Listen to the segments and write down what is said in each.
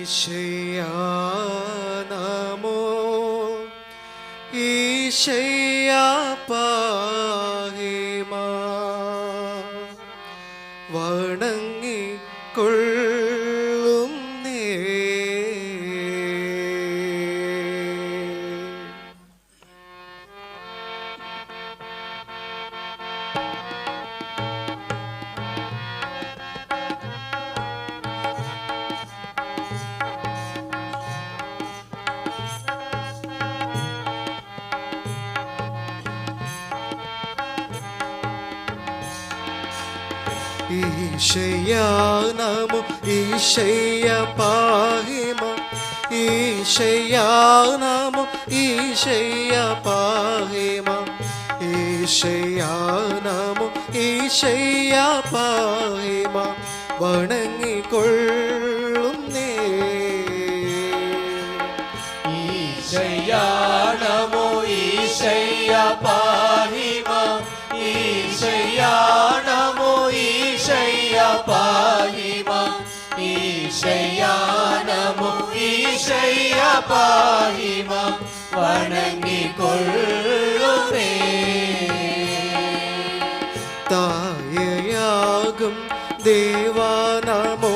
ഈശയ്യാ നമോ ഈശയ്യാ പാഹിമാ വണങ്ങിക്കൊള്ളുന്നേ. ഈശയ്യാ നമോ ഈശയ്യാ പാഹിമാ ഈശയ്യാ നമോ ഈശയ്യാ പാഹിമാ ഈശയ്യാ നമോ ഈശയ്യാ പാഹിമാ വണങ്ങിക്കൊള്ളുന്നേ. ഈശയ്യാ നമോ ഈശയ്യാ പാഹിമാ ഈശയ്യാ നമോ ഈശയ്യാ പാഹിമാ ഈശയ്യാ നമോ ഈശയ്യാ പാഹിമാ വണങ്ങിക്കൊള്ളുന്നേ. തായയാകും ദേവാ നമോ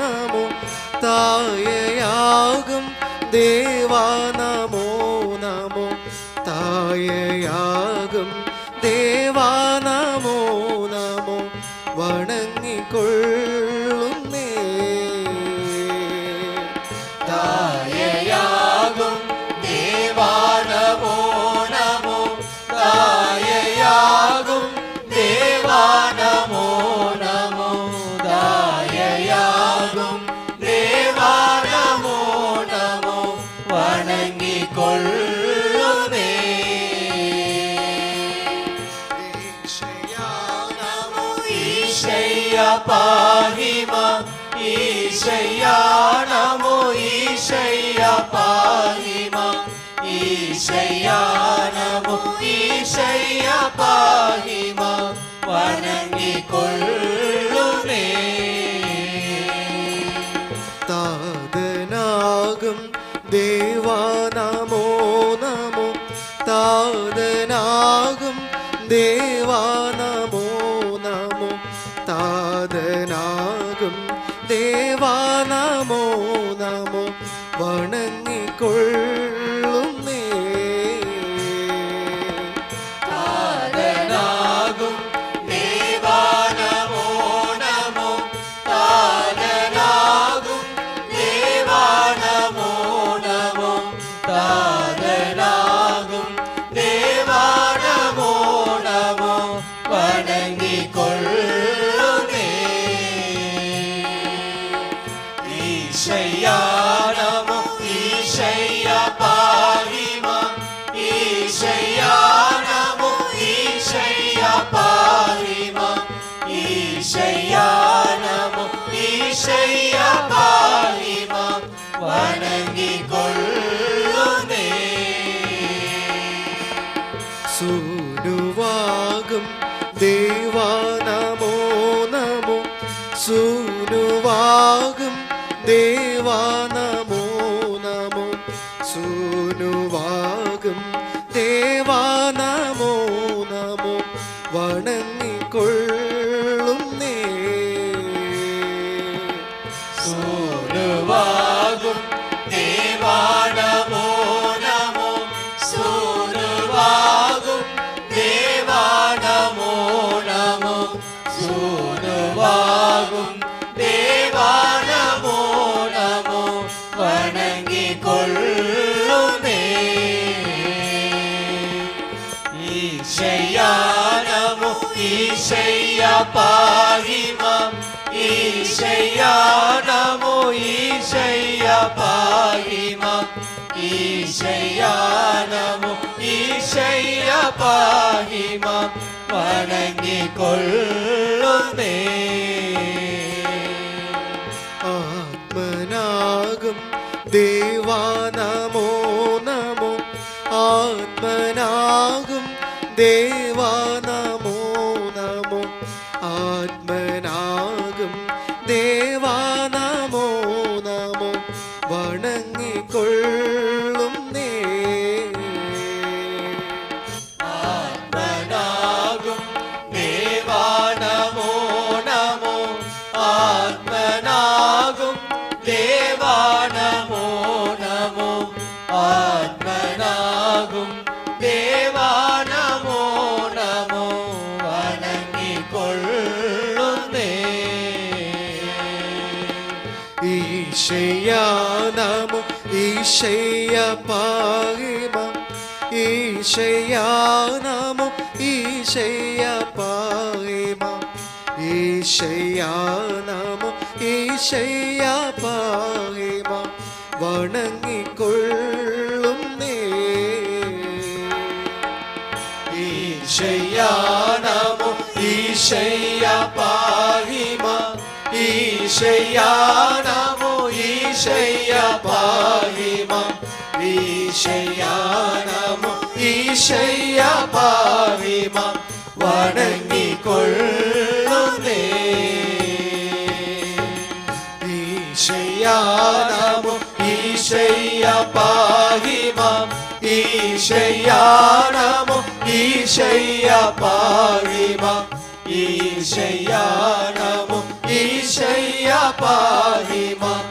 നമോ തായയാകും ദേവാ നമോ നമോ തായയാകും ദേവാ നമോ നമോ വണങ്ങിക്കൊള്ളുന്നേ. തായയാകും ദേവാ നമോ നമോ തായയാകും ദേവാ നമോ നമോ തായയാകും ദേവാ നമോ നമോ വണങ്ങിക്കൊള്ളുന്നേ. ഈശയ്യാ പാഹിമാ ഈശയ്യാ നമോ ഈശയ്യാ പാഹിമാ ഈശയ്യാ നമോ ഈശയ്യാ പാഹിമാ വണങ്ങിക്കൊള്ളുന്നേ. താതനാകും ദേവാ നമോ നമോ താതനാകും ദേവാ നമോ നമോ താതനാകും ദേവാ നമോ നമോ വണങ്ങിക്കൊള്ളുന്നേ. താതനാകും ദേവാ നമോ നമോ താതനാകും ദേവാ നമോ നമോ താതനാകും ദേവാ നമോ നമോ വണങ്ങിക്കൊള്ളുന്നേ. ഈശയ്യാ നമോ ഈശയ്യാ പാഹിമാ ഈശയ്യാ നമോ ഈശയ്യാ പാഹിമാ ഈശയ്യാ നമോ ഈശയ്യാ പാഹിമാ വണങ്ങിക്കൊള്ളുന്നേ. സൂനുവാകും ദേവാ നമോ നമോ സൂനുവാകും ദേവാ നമോ നമോ സൂനുവാകും ദേവാ നമോ നമോ വണങ്ങിക്കൊള്ളുന്നേ. സൂനുവാകും ദേവാ നമോ നമോ സൂനുവാകും ദേവാ നമോ നമോ സൂനുവാകും ദേവാ നമോ നമോ വണങ്ങിക്കൊള്ളുന്നേ. ഈശയ്യാ നമോ ഈശയ്യാ പാഹിമാ ഈശയ്യാ നമോ ഈശയ്യാ പാഹിമാ ഈശയ്യാ നമോ ഈശയ്യാ പാഹിമാ വണങ്ങിക്കൊള്ളുന്നേ. ആത്മനാകും ദേവാ നമോ നമോ ആത്മനാകും ദേവാ നമോ നമോ ആത്മനാകും ദേവാ നമോ നമോ ഈശയ്യാ നമോ ഈശയ്യാ പാഹിമാം ഈശയ്യാ നമോ ഈശയ്യാ പാഹിമാം ഈശയ്യാ നമോ ഈശയ്യാ പാഹിമാം വണങ്ങിക്കൊള്ളുന്നേ ഈശയ്യാ നമോ ഈശയ്യാ പാഹിമാം ഈശയ്യാ നമോ ഈശയ്യാ പാഹിമാം ഈശയ്യാ നമോ ഈശയ്യാ പാഹിമാം വണങ്ങിക്കൊള്ളുന്നേ ഈശയ്യാ നമോ ഈശയ്യാ പാഹിമാം ഈശയ്യാ നമോ ഈശയ്യാ പാഹിമാം ഈശയ്യാ നമോ ഈശയ്യാ പാഹിമാം